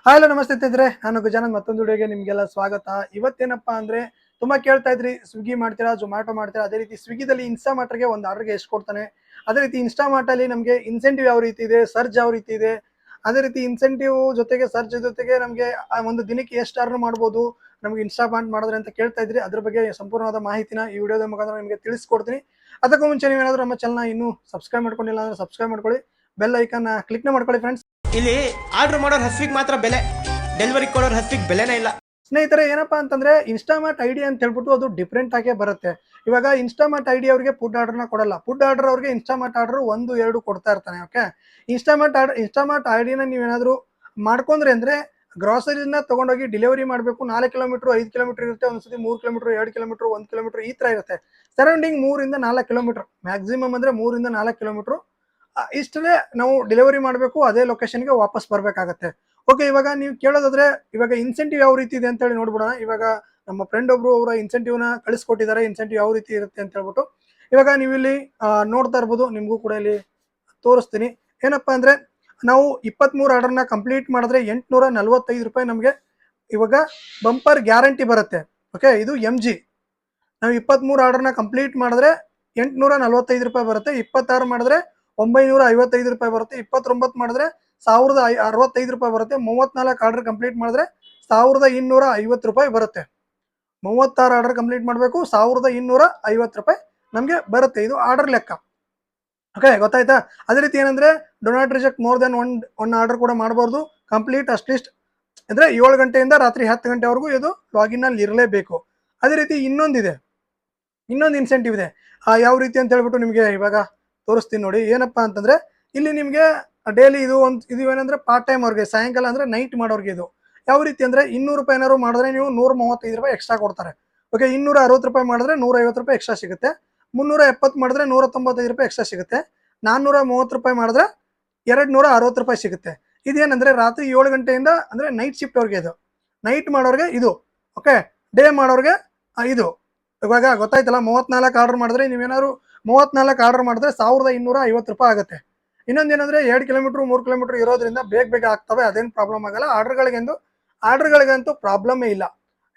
Hello ನಮಸ್ತೆ ಸ್ನೇಹಿತರೆ, ನಾನು ಗಜಾನನ್ ಮತ್ತೊಂದು ವಿಡಿಯೋಗೆ ನಿಮಗೆಲ್ಲ ಸ್ವಾಗತ. ಇವತ್ತೇನಪ್ಪಾ ಅಂದ್ರೆ ತುಂಬಾ ಕೇಳ್ತಾ ಇದ್ರಿ, ಸ್ವಿಗ್ಗಿ ಮಾಡ್ತೀರಾ, ಜೊಮ್ಯಾಟೊ ಮಾಡ್ತೀರಾ, ಅದೇ ರೀತಿ ಸ್ವಿಗ್ಗಿದಲ್ಲಿ ಇನ್ಸ್ಟಾಮಾರ್ಟ್ಗೆ ಒಂದು ಆರ್ಡರ್ಗೆ ಎಷ್ಟು ಕೊಡ್ತಾನೆ, ಅದೇ ರೀತಿ ಇನ್ಸ್ಟಾಮಾರ್ಟ್ ಅಲ್ಲಿ ನಮಗೆ ಇನ್ಸೆಂಟಿವ್ ಯಾವ ರೀತಿ ಇದೆ, ಸರ್ಜ್ ಯಾವ ರೀತಿ ಇದೆ, ಅದೇ ರೀತಿ ಇನ್ಸೆಂಟಿವ್ ಜೊತೆಗೆ ಸರ್ಜ್ ಜೊತೆಗೆ ನಮಗೆ ಒಂದು ದಿನಕ್ಕೆ ಎಷ್ಟು ಅರ್ನ್ ಮಾಡ್ಬೋದು ನಮಗೆ ಇನ್ಸ್ಟಾಮಾರ್ಟ್ ಮಾಡಿದ್ರೆ ಅಂತ ಕೇಳ್ತಾ ಇದ್ರಿ. ಅದ್ರ ಬಗ್ಗೆ ಸಂಪೂರ್ಣವಾದ ಮಾಹಿತಿನ ಈ ವಿಡಿಯೋದ ಮುಖಾಂತರ ನಿಮಗೆ ತಿಳಿಸ್ಕೊಡ್ತೀನಿ. ಅದಕ್ಕೂ ಮುಂಚೆ ನೀವೇನಾದ್ರೂ ನಮ್ಮ ಚಾನಲ್ನ ಇನ್ನೂ ಸಬ್ಸ್ಕ್ರೈಬ್ ಮಾಡ್ಕೊಂಡಿಲ್ಲ ಅಂದ್ರೆ ಸಬ್ಸ್ಕ್ರೈಬ್ ಮಾಡ್ಕೊಳ್ಳಿ, ಬೆಲ್ ಐಕನ್ ಕ್ಲಿಕ್ನ ಮಾಡ್ಕೊಳ್ಳಿ ಫ್ರೆಂಡ್ಸ್. ಇಲ್ಲಿ ಆರ್ಡರ್ ಮಾಡೋರ್ ಹಸ್ವಿಗೆ ಮಾತ್ರ ಬೆಲೆ, ಡೆಲಿವರಿ ಕೊಡೋರ್ ಹಸ್ವಿಗೆ ಬೆಲೆನೇ ಇಲ್ಲ. ಸ್ನೇಹಿತರೆ, ಏನಪ್ಪಾ ಅಂತಂದ್ರೆ ಇನ್ಸ್ಟಾಮಾರ್ಟ್ ಐಡಿ ಅಂತ ಹೇಳ್ಬಿಟ್ಟು ಅದು ಡಿಫ್ರೆಂಟ್ ಆಗೇ ಬರುತ್ತೆ. ಇವಾಗ ಇನ್ಸ್ಟಾಮಾರ್ಟ್ ಐಡಿ ಅವರಿಗೆ ಫುಡ್ ಆರ್ಡರ್ನ ಕೊಡಲ್ಲ, ಫುಡ್ ಆರ್ಡರ್ ಅವ್ರಿಗೆ ಇನ್ಸ್ಟಾಮಾರ್ಟ್ ಆರ್ಡರ್ 1-2 ಕೊಡ್ತಾ ಇರ್ತಾನೆ. ಓಕೆ, ಇನ್ಸ್ಟಾಮಾರ್ಟ್ ಐಡಿನ ನೀವೇನಾದ್ರೂ ಮಾಡ್ಕೊಂಡ್ರೆ ಅಂದ್ರೆ ಗ್ರಾಸರಿನ ತಗೊಂಡೋಗಿ ಡೆಲಿವರಿ ಮಾಡಬೇಕು. 4 ಕಿಲೋಮೀಟರ್ 5 ಕಿಲೋಮೀಟರ್ ಇರುತ್ತೆ, ಒಂದ್ಸತಿ 3 ಕಿಲೋಮೀಟರ್ 2 ಕಿಲೋಮೀಟರ್ 1 ಕಿಲೋಮೀಟರ್ ಈ ತರ ಇರುತ್ತೆ. ಸರೌಂಡಿಂಗ್ 3-4 ಕಿಲೋಮೀಟರ್, ಮ್ಯಾಕ್ಸಿಮಮ್ ಅಂದ್ರೆ 3-4 ಕಿಲೋಮೀಟರ್ ಇಷ್ಟೇ ನಾವು ಡೆಲಿವರಿ ಮಾಡಬೇಕು, ಅದೇ ಲೊಕೇಶನ್ಗೆ ವಾಪಸ್ ಬರ್ಬೇಕಾಗತ್ತೆ. ಓಕೆ, ಇವಾಗ ನೀವು ಕೇಳೋದಾದ್ರೆ ಇವಾಗ ಇನ್ಸೆಂಟಿವ್ ಯಾವ ರೀತಿ ಇದೆ ಅಂತ ಹೇಳಿ ನೋಡ್ಬಿಡೋಣ. ಇವಾಗ ನಮ್ಮ ಫ್ರೆಂಡ್ ಒಬ್ರು ಅವರ ಇನ್ಸೆಂಟಿವ್ ನ ಕಳಿಸ್ಕೊಟ್ಟಿದ್ದಾರೆ, ಇನ್ಸೆಂಟಿವ್ ಯಾವ ರೀತಿ ಇರುತ್ತೆ ಅಂತ ಹೇಳ್ಬಿಟ್ಟು. ಇವಾಗ ನೀವು ಇಲ್ಲಿ ನೋಡ್ತಾ ಇರ್ಬೋದು, ನಿಮ್ಗೂ ಕೂಡ ಇಲ್ಲಿ ತೋರಿಸ್ತೀನಿ. ಏನಪ್ಪಾ ಅಂದ್ರೆ ನಾವು 23 ಆರ್ಡರ್ನ ಕಂಪ್ಲೀಟ್ ಮಾಡಿದ್ರೆ 845 ರೂಪಾಯಿ ನಮಗೆ ಇವಾಗ ಬಂಪರ್ ಗ್ಯಾರಂಟಿ ಬರುತ್ತೆ. ಓಕೆ, ಇದು MG. ನಾವು 23 ಆರ್ಡರ್ನ ಕಂಪ್ಲೀಟ್ ಮಾಡಿದ್ರೆ 845 ರೂಪಾಯಿ ಬರುತ್ತೆ, 26 ಮಾಡಿದ್ರೆ 955 ರೂಪಾಯಿ ಬರುತ್ತೆ, 29 ಮಾಡಿದ್ರೆ 1065 ರೂಪಾಯಿ ಬರುತ್ತೆ, 34 ಆರ್ಡರ್ ಕಂಪ್ಲೀಟ್ ಮಾಡಿದ್ರೆ 1250 ರೂಪಾಯಿ ಬರುತ್ತೆ. 36 ಆರ್ಡರ್ ಕಂಪ್ಲೀಟ್ ಮಾಡಬೇಕು, 1250 ರೂಪಾಯಿ ನಮಗೆ ಬರುತ್ತೆ. ಇದು ಆರ್ಡರ್ ಲೆಕ್ಕ. ಓಕೆ, ಗೊತ್ತಾಯ್ತಾ? ಅದೇ ರೀತಿ ಏನಂದ್ರೆ do not reject more than one order ಕೂಡ ಮಾಡಬಾರ್ದು. ಕಂಪ್ಲೀಟ್ ಅಟ್ಲೀಸ್ಟ್ ಅಂದ್ರೆ 7 ಗಂಟೆಯಿಂದ ರಾತ್ರಿ 10 ಗಂಟೆವರೆಗೂ ಇದು ಲಾಗಿನ್ ಅಲ್ಲಿ ಇರಲೇಬೇಕು. ಅದೇ ರೀತಿ ಇನ್ನೊಂದು ಇನ್ಸೆಂಟಿವ್ ಇದೆ. ಯಾವ ರೀತಿ ಅಂತ ಹೇಳ್ಬಿಟ್ಟು ನಿಮಗೆ ಇವಾಗ ತೋರಿಸ್ತೀನಿ ನೋಡಿ. ಏನಪ್ಪಾ ಅಂತಂದ್ರೆ ಇಲ್ಲಿ ನಿಮಗೆ ಡೈಲಿ ಇದು ಏನಂದ್ರೆ ಪಾರ್ಟ್ ಟೈಮ್ ಅವ್ರಿಗೆ, ಸಾಯಂಕಾಲ ಅಂದ್ರೆ ನೈಟ್ ಮಾಡೋರ್ಗೆ ಇದು ಯಾವ ರೀತಿ ಅಂದ್ರೆ 200 ರೂಪಾಯಿ ಏನಾದ್ರು ಮಾಡಿದ್ರೆ ನೀವು 135 ರೂಪಾಯಿ ಎಕ್ಸ್ಟ್ರಾ ಕೊಡ್ತಾರೆ. ಓಕೆ, 260 ರೂಪಾಯಿ ಮಾಡಿದ್ರೆ 150 ರೂಪಾಯಿ ಎಕ್ಸ್ಟ್ರಾ ಸಿಗುತ್ತೆ, 370 ಮಾಡಿದ್ರೆ 195 ರೂಪಾಯಿ ಎಕ್ಸ್ಟ್ರಾ ಸಿಗುತ್ತೆ, 430 ರೂಪಾಯಿ ಮಾಡಿದ್ರೆ 260 ರೂಪಾಯಿ ಸಿಗುತ್ತೆ. ಇದೇನಂದ್ರೆ ರಾತ್ರಿ 7 ಗಂಟೆಯಿಂದ ಅಂದ್ರೆ ನೈಟ್ ಶಿಫ್ಟ್ ಅವ್ರಿಗೆ ಇದು, ನೈಟ್ ಮಾಡೋರ್ಗೆ ಇದು. ಓಕೆ, ಡೇ ಮಾಡೋರ್ಗೆ ಇದು. ಇವಾಗ ಗೊತ್ತಾಯ್ತಲ್ಲ, 34 ಆರ್ಡರ್ ಮಾಡಿದ್ರೆ ನೀವೇನಾದ್ರು 34 ಆರ್ಡರ್ ಮಾಡಿದ್ರೆ 1250 ರೂಪಾಯಿ ಆಗುತ್ತೆ. ಇನ್ನೊಂದೇನಂದ್ರೆ 2 ಕಿಲೋಮೀಟರ್ 3 ಕಿಲೋಮೀಟರ್ ಇರೋದ್ರಿಂದ ಬೇಗ ಆಗ್ತವೆ, ಅದೇನು ಪ್ರಾಬ್ಲಮ್ ಆಗಲ್ಲ. ಆರ್ಡರ್ಗಳಿಗಂತೂ ಪ್ರಾಬ್ಲಮೇ ಇಲ್ಲ.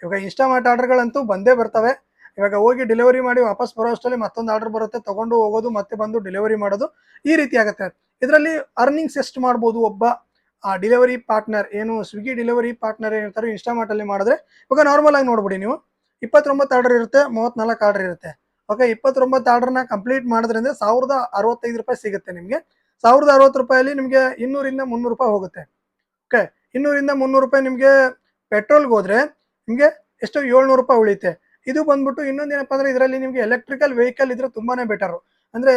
ಇವಾಗ ಇನ್ಸ್ಟಾಮಾರ್ಟ್ ಆರ್ಡರ್ಗಳಂತೂ ಬಂದೇ ಬರ್ತವೆ. ಇವಾಗ ಹೋಗಿ ಡೆಲಿವರಿ ಮಾಡಿ ವಾಪಸ್ ಬರೋ ಅಷ್ಟರಲ್ಲಿ ಮತ್ತೊಂದು ಆರ್ಡರ್ ಬರುತ್ತೆ, ತಗೊಂಡು ಹೋಗೋದು ಮತ್ತೆ ಬಂದು ಡೆಲಿವರಿ ಮಾಡೋದು ಈ ರೀತಿ ಆಗುತ್ತೆ. ಇದರಲ್ಲಿ ಅರ್ನಿಂಗ್ಸ್ ಎಷ್ಟು ಮಾಡ್ಬೋದು ಒಬ್ಬ ಡೆಲಿವರಿ ಪಾರ್ಟ್ನರ್, ಏನು ಸ್ವಿಗ್ಗಿ ಡೆಲಿವರಿ ಪಾರ್ಟ್ನರ್ ಏನಿರ್ತಾರೆ ಇನ್ಸ್ಟಾಮಾರ್ಟ್ ಅಲ್ಲಿ ಮಾಡಿದ್ರೆ. ಇವಾಗ ನಾರ್ಮಲ್ ಆಗಿ ನೋಡ್ಬಿಡಿ ನೀವು, 29 ಆರ್ಡರ್ ಇರುತ್ತೆ, 34 ಆರ್ಡರ್ ಇರುತ್ತೆ. ಓಕೆ, 29 ಆರ್ಡರ್ನ ಕಂಪ್ಲೀಟ್ ಮಾಡಿದ್ರಿಂದ 1065 ರೂಪಾಯಿ ಸಿಗುತ್ತೆ ನಿಮಗೆ. 1060 ರೂಪಾಯಲ್ಲಿ ನಿಮಗೆ 200 300 ರೂಪಾಯಿ ಹೋಗುತ್ತೆ. ಓಕೆ, 200 300 ರೂಪಾಯಿ ನಿಮಗೆ ಪೆಟ್ರೋಲ್ಗೆ ಹೋದ್ರೆ ನಿಮಗೆ ಎಷ್ಟು 700 ರೂಪಾಯಿ ಉಳಿಯುತ್ತೆ. ಇದು ಬಂದ್ಬಿಟ್ಟು ಇನ್ನೊಂದೇನಪ್ಪ ಅಂದ್ರೆ ಇದರಲ್ಲಿ ನಿಮಗೆ ಎಲೆಕ್ಟ್ರಿಕಲ್ ವೆಹಿಕಲ್ ಇದ್ರೆ ತುಂಬಾನೇ ಬೆಟರ್. ಅಂದ್ರೆ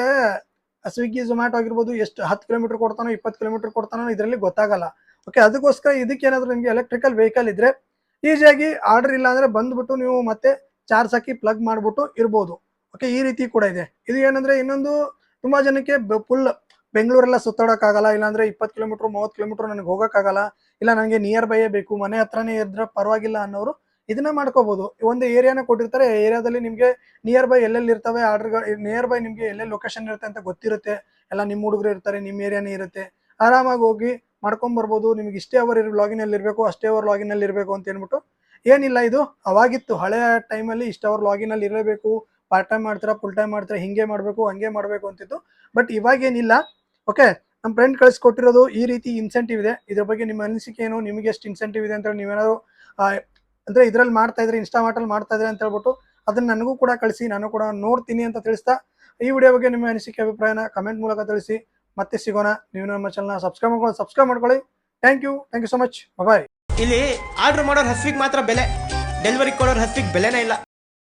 ಸ್ವಿಗ್ಗಿ ಝೊಮ್ಯಾಟೊ ಆಗಿರ್ಬೋದು, ಎಷ್ಟು 10 ಕಿಲೋಮೀಟರ್ ಕೊಡ್ತಾನೋ 20 ಕಿಲೋಮೀಟರ್ ಕೊಡ್ತಾನೋ ಇದರಲ್ಲಿ ಗೊತ್ತಾಗಲ್ಲ. ಓಕೆ, ಅದಕ್ಕೋಸ್ಕರ ಇದಕ್ಕೇನಾದ್ರೂ ನಿಮಗೆ ಎಲೆಕ್ಟ್ರಿಕಲ್ ವೆಹಿಕಲ್ ಇದ್ರೆ ಈಸಿಯಾಗಿ ಆರ್ಡರ್ ಇಲ್ಲ ಅಂದ್ರೆ ಬಂದ್ಬಿಟ್ಟು ನೀವು ಮತ್ತೆ ಚಾರ್ಜ್ ಹಾಕಿ ಪ್ಲಗ್ ಮಾಡ್ಬಿಟ್ಟು ಇರ್ಬೋದು. ಓಕೆ, ಈ ರೀತಿ ಕೂಡ ಇದೆ. ಇದು ಏನಂದ್ರೆ ಇನ್ನೊಂದು ತುಂಬಾ ಜನಕ್ಕೆ ಫುಲ್ ಬೆಂಗಳೂರೆಲ್ಲ ಸುತ್ತಾಡೋಕ್ಕಾಗಲ್ಲ, ಇಲ್ಲಾಂದ್ರೆ 20 ಕಿಲೋಮೀಟರ್ 30 ಕಿಲೋಮೀಟರ್ ನನಗೆ ಹೋಗೋಕ್ಕಾಗಲ್ಲ, ಇಲ್ಲ ನನಗೆ ನಿಯರ್ ಬೈಯೇ ಬೇಕು, ಮನೆ ಹತ್ರನೇ ಇದ್ರೆ ಪರವಾಗಿಲ್ಲ ಅನ್ನೋರು ಇದನ್ನ ಮಾಡ್ಕೋಬಹುದು. ಒಂದು ಏರಿಯಾನ ಕೊಟ್ಟಿರ್ತಾರೆ, ಏರಿಯಾದಲ್ಲಿ ನಿಮಗೆ ನಿಯರ್ ಬೈ ಎಲ್ಲೆಲ್ಲಿ ಇರ್ತವೆ ಆರ್ಡರ್ಗಳು, ನಿಯರ್ ಬೈ ನಿಮಗೆ ಎಲ್ಲೆಲ್ಲಿ ಲೊಕೇಶನ್ ಇರುತ್ತೆ ಅಂತ ಗೊತ್ತಿರುತ್ತೆ, ಎಲ್ಲ ನಿಮ್ಮ ಹುಡುಗರು ಇರ್ತಾರೆ, ನಿಮ್ಮ ಏರಿಯಾನೇ ಇರುತ್ತೆ, ಆರಾಮಾಗಿ ಹೋಗಿ ಮಾಡ್ಕೊಂಡ್ ಬರ್ಬೋದು. ನಿಮ್ಗೆ ಇಷ್ಟೇ ಅವರ್ ಲಾಗಿನ್ ಅಲ್ಲಿ ಇರಬೇಕು, ಅಷ್ಟೇ ಅವರ್ ಲಾಗಿನ್ ಅಲ್ಲಿ ಇರಬೇಕು ಅಂತ ಹೇಳ್ಬಿಟ್ಟು ಏನಿಲ್ಲ. ಇದು ಅವಾಗಿತ್ತು, ಹಳೆ ಟೈಮಲ್ಲಿ ಇಷ್ಟ ಅವರ್ ಲಾಗಿನ್ ಅಲ್ಲಿ ಇರಬೇಕು, ಪಾರ್ಟ್ ಟೈಮ್ ಮಾಡ್ತೀರಾ ಫುಲ್ ಟೈಮ್ ಮಾಡ್ತೀರಾ ಹಿಂಗೆ ಮಾಡಬೇಕು ಹಂಗೆ ಮಾಡಬೇಕು ಅಂತಿತ್ತು. ಬಟ್ ಇವಾಗೇನಿಲ್ಲ. ಓಕೆ, ನಮ್ಮ ಫ್ರೆಂಡ್ ಕಳಿಸ್ಕೊಟ್ಟಿರೋದು ಈ ರೀತಿ ಇನ್ಸೆಂಟಿವ್ ಇದೆ. ಇದ್ರ ಬಗ್ಗೆ ನಿಮ್ಮ ಅನಿಸಿಕೆ ಏನು, ನಿಮಗೆ ಎಷ್ಟು ಇನ್ಸೆಂಟಿವ್ ಇದೆ ಅಂತ ಹೇಳಿ ನೀವೇನಾದ್ರು ಅಂದ್ರೆ ಇದ್ರಲ್ಲಿ ಮಾಡ್ತಾ ಇದ್ರೆ, ಇನ್ಸ್ಟಾಮಾರ್ಟ್ ಅಲ್ಲಿ ಮಾಡ್ತಾ ಇದ್ರೆ ಅಂತ ಹೇಳ್ಬಿಟ್ಟು ಅದನ್ನ ನನಗೂ ಕೂಡ ಕಳಿಸಿ, ನಾನು ಕೂಡ ನೋಡ್ತೀನಿ ಅಂತ ತಿಳಿಸ್ತಾ, ಈ ವಿಡಿಯೋ ಬಗ್ಗೆ ನಿಮ್ಮ ಅನಿಸಿಕೆ ಅಭಿಪ್ರಾಯನ ಕಮೆಂಟ್ ಮೂಲಕ ತಿಳಿಸಿ. ಮತ್ತೆ ಸಿಗೋಣ. ನೀವು ನಮ್ಮ ಚಾನಲ್ನ ಸಬ್ಸ್ಕ್ರೈಬ್ ಮಾಡ್ಕೊಳ್ಳಿ. Thank you so much. Bye. ಇಲ್ಲಿ ಆರ್ಡರ್ ಮಾಡೋರ್ ಹಸ್ವಿಗೆ ಮಾತ್ರ ಬೆಲೆ, ಡೆಲಿವರಿ ಕೊಡೋರ್ ಹಸ್ವಿಗೆ ಬೆಲೆನೇ ಇಲ್ಲ.